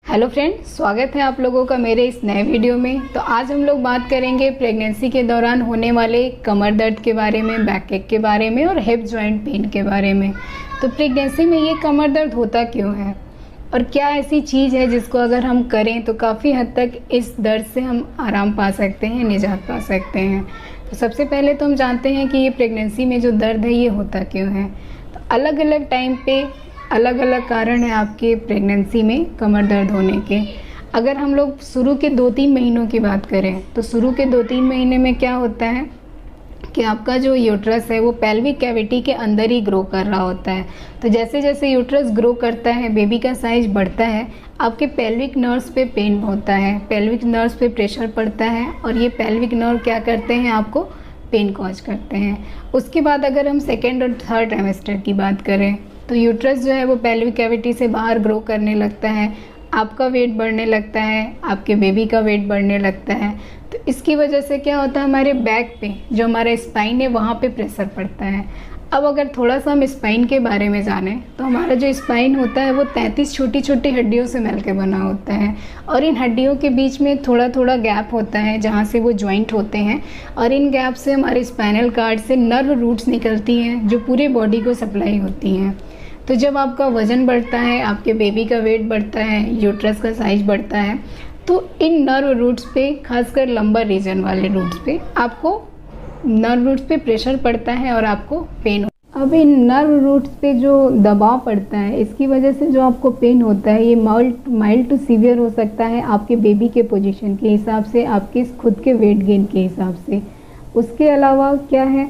Hello friends, स्वागत है आप लोगों का मेरे इस नए वीडियो में। तो आज हम लोग बात करेंगे प्रेगनेंसी के दौरान होने वाले कमर दर्द के बारे में, बैक एक के बारे में और हिप जॉइंट पेन के बारे में। तो प्रेगनेंसी में ये कमर दर्द होता क्यों है और क्या ऐसी चीज़ है जिसको अगर हम करें तो काफ़ी हद तक इस दर्द से हम आराम पा सकते हैं, निजात पा सकते हैं। तो सबसे पहले तो हम जानते हैं कि ये प्रेगनेंसी में जो दर्द है ये होता क्यों है। तो अलग अलग टाइम पे अलग अलग कारण है आपके प्रेगनेंसी में कमर दर्द होने के। अगर हम लोग शुरू के 2-3 महीनों की बात करें तो शुरू के 2-3 महीने में क्या होता है कि आपका जो यूट्रस है वो पेल्विक कैविटी के अंदर ही ग्रो कर रहा होता है। तो जैसे जैसे यूट्रस ग्रो करता है, बेबी का साइज बढ़ता है, आपके पेल्विक नर्व्स पे पेन होता है, पेल्विक नर्व्स पे प्रेशर पड़ता है और ये पेल्विक नर्व क्या करते हैं, आपको पेन कॉज करते हैं। उसके बाद अगर हम सेकेंड और थर्ड ट्राइमेस्टर की बात करें तो यूट्रस जो है वो पेल्विक कैविटी से बाहर ग्रो करने लगता है, आपका वेट बढ़ने लगता है, आपके बेबी का वेट बढ़ने लगता है। तो इसकी वजह से क्या होता है, हमारे बैक पे जो हमारा स्पाइन है वहाँ पे प्रेशर पड़ता है। अब अगर थोड़ा सा हम स्पाइन के बारे में जानें तो हमारा जो स्पाइन होता है वो 33 छोटी छोटी हड्डियों से मिल के बना होता है और इन हड्डियों के बीच में थोड़ा थोड़ा गैप होता है जहाँ से वो जॉइंट होते हैं और इन गैप से हमारे स्पाइनल कार्ड से नर्व रूट्स निकलती हैं जो पूरे बॉडी को सप्लाई होती हैं। तो जब आपका वज़न बढ़ता है, आपके बेबी का वेट बढ़ता है, यूट्रस का साइज बढ़ता है, तो इन नर्व रूट्स पे, खासकर लंबर रीजन वाले रूट्स पे, आपको नर्व रूट्स पे प्रेशर पड़ता है और आपको पेन होता है। अब इन नर्व रूट्स पे जो दबाव पड़ता है इसकी वजह से जो आपको पेन होता है ये माइल्ड टू सीवियर हो सकता है आपके बेबी के पोजीशन के हिसाब से, आपके खुद के वेट गेन के हिसाब से। उसके अलावा क्या है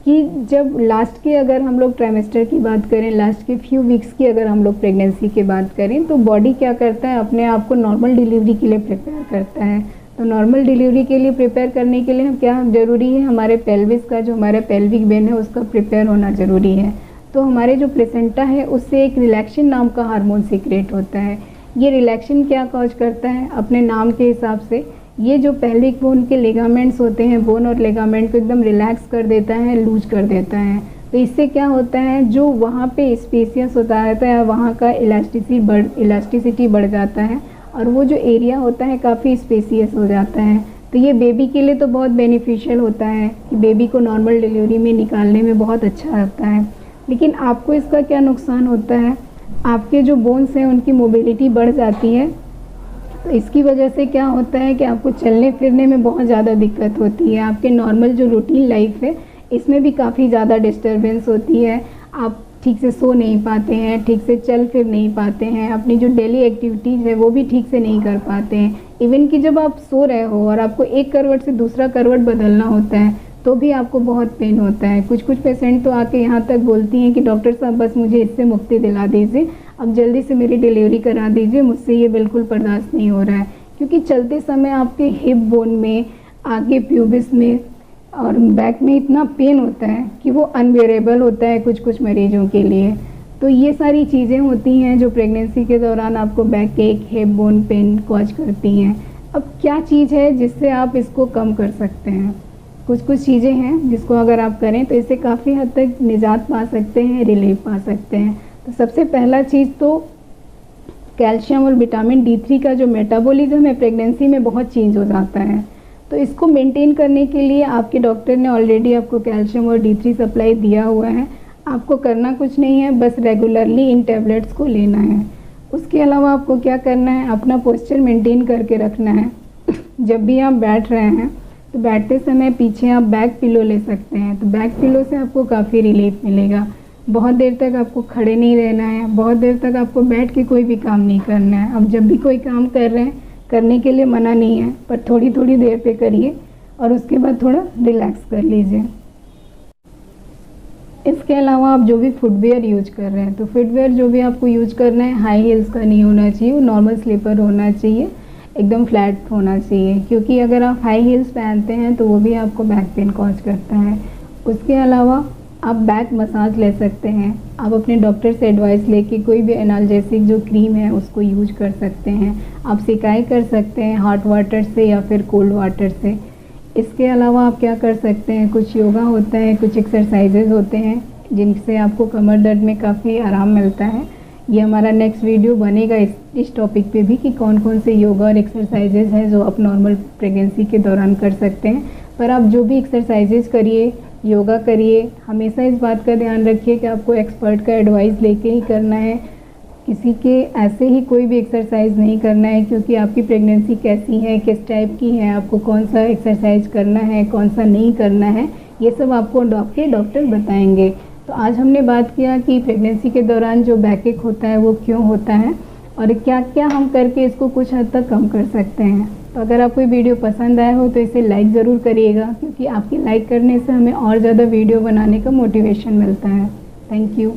कि जब लास्ट के अगर हम लोग ट्राइमेस्टर की बात करें, लास्ट के फ्यू वीक्स की अगर हम लोग प्रेगनेंसी की बात करें तो बॉडी क्या करता है, अपने आप को नॉर्मल डिलीवरी के लिए प्रिपेयर करता है। तो नॉर्मल डिलीवरी के लिए प्रिपेयर करने के लिए क्या ज़रूरी है, हमारे पेल्विस का जो हमारा पेल्विक वेन है उसका प्रिपेयर होना ज़रूरी है। तो हमारे जो प्लेसेंटा है उससे एक रिलैक्सिन नाम का हार्मोन सीक्रेट होता है। ये रिलैक्सिन क्या कॉज करता है, अपने नाम के हिसाब से ये जो पेल्विक बोन के लिगामेंट्स होते हैं, बोन और लिगामेंट को एकदम रिलैक्स कर देता है, लूज कर देता है। तो इससे क्या होता है, जो वहाँ पे स्पेसियस होता है वहाँ का इलास्टिसिटी बढ़ जाता है और वो जो एरिया होता है काफ़ी स्पेसियस हो जाता है। तो ये बेबी के लिए तो बहुत बेनिफिशियल होता है कि बेबी को नॉर्मल डिलीवरी में निकालने में बहुत अच्छा लगता है। लेकिन आपको इसका क्या नुकसान होता है, आपके जो बोन्स हैं उनकी मोबिलिटी बढ़ जाती है। तो इसकी वजह से क्या होता है कि आपको चलने फिरने में बहुत ज़्यादा दिक्कत होती है, आपके नॉर्मल जो रूटीन लाइफ है इसमें भी काफ़ी ज़्यादा डिस्टर्बेंस होती है। आप ठीक से सो नहीं पाते हैं, ठीक से चल फिर नहीं पाते हैं, अपनी जो डेली एक्टिविटीज़ है वो भी ठीक से नहीं कर पाते हैं। इवन कि जब आप सो रहे हो और आपको एक करवट से दूसरा करवट बदलना होता है तो भी आपको बहुत पेन होता है। कुछ पेशेंट तो आके यहाँ तक बोलती हैं कि डॉक्टर साहब बस मुझे इससे मुक्ति दिला दीजिए, अब जल्दी से मेरी डिलीवरी करा दीजिए, मुझसे ये बिल्कुल बर्दाश्त नहीं हो रहा है। क्योंकि चलते समय आपके हिप बोन में, आगे प्यूबिस में और बैक में इतना पेन होता है कि वो अनबियरेबल होता है कुछ मरीजों के लिए। तो ये सारी चीज़ें होती हैं जो प्रेगनेंसी के दौरान आपको बैक एक, हिप बोन पेन कॉज करती हैं। अब क्या चीज़ है जिससे आप इसको कम कर सकते हैं, कुछ चीज़ें हैं जिसको अगर आप करें तो इससे काफ़ी हद तक निजात पा सकते हैं, रिलीफ पा सकते हैं। तो सबसे पहला चीज़ तो कैल्शियम और विटामिन D3 का जो मेटाबॉलिज्म है प्रेगनेंसी में बहुत चेंज हो जाता है। तो इसको मेंटेन करने के लिए आपके डॉक्टर ने ऑलरेडी आपको कैल्शियम और D3 सप्लाई दिया हुआ है। आपको करना कुछ नहीं है, बस रेगुलरली इन टैबलेट्स को लेना है। उसके अलावा आपको क्या करना है, अपना पोस्चर मेंटेन करके रखना है। जब भी आप बैठ रहे हैं तो बैठते समय पीछे आप बैक पिलो ले सकते हैं, तो बैक पिलो से आपको काफ़ी रिलीफ मिलेगा। बहुत देर तक आपको खड़े नहीं रहना है, बहुत देर तक आपको बैठ के कोई भी काम नहीं करना है। अब जब भी कोई काम कर रहे हैं, करने के लिए मना नहीं है, पर थोड़ी थोड़ी देर पे करिए और उसके बाद थोड़ा रिलैक्स कर लीजिए। इसके अलावा आप जो भी फुटवेयर यूज कर रहे हैं तो फुटवेयर जो भी आपको यूज करना है हाई हील्स का नहीं होना चाहिए, वो नॉर्मल स्लीपर होना चाहिए, एकदम फ्लैट होना चाहिए। क्योंकि अगर आप हाई हील्स पहनते हैं तो वो भी आपको बैक पेन कॉज करता है। उसके अलावा आप बैक मसाज ले सकते हैं, आप अपने डॉक्टर से एडवाइस लेके कोई भी एनाल्जेसिक जो क्रीम है उसको यूज कर सकते हैं। आप सिकाई कर सकते हैं हॉट वाटर से या फिर कोल्ड वाटर से। इसके अलावा आप क्या कर सकते हैं, कुछ योगा होता है, कुछ एक्सरसाइजेज होते हैं जिनसे आपको कमर दर्द में काफ़ी आराम मिलता है। ये हमारा नेक्स्ट वीडियो बनेगा इस टॉपिक पे भी कि कौन कौन से योगा और एक्सरसाइजेज हैं जो आप नॉर्मल प्रेगनेंसी के दौरान कर सकते हैं। पर आप जो भी एक्सरसाइजेज करिए, योगा करिए, हमेशा इस बात का ध्यान रखिए कि आपको एक्सपर्ट का एडवाइस लेके ही करना है। किसी के ऐसे ही कोई भी एक्सरसाइज नहीं करना है, क्योंकि आपकी प्रेगनेंसी कैसी है, किस टाइप की है, आपको कौन सा एक्सरसाइज करना है, कौन सा नहीं करना है, ये सब आपको डॉक्टर बताएंगे। तो आज हमने बात किया कि प्रेगनेंसी के दौरान जो बैकएक होता है वो क्यों होता है और क्या क्या हम करके इसको कुछ हद तक कम कर सकते हैं। तो अगर आपको ये वीडियो पसंद आया हो तो इसे लाइक ज़रूर करिएगा, क्योंकि आपके लाइक करने से हमें और ज़्यादा वीडियो बनाने का मोटिवेशन मिलता है। Thank you.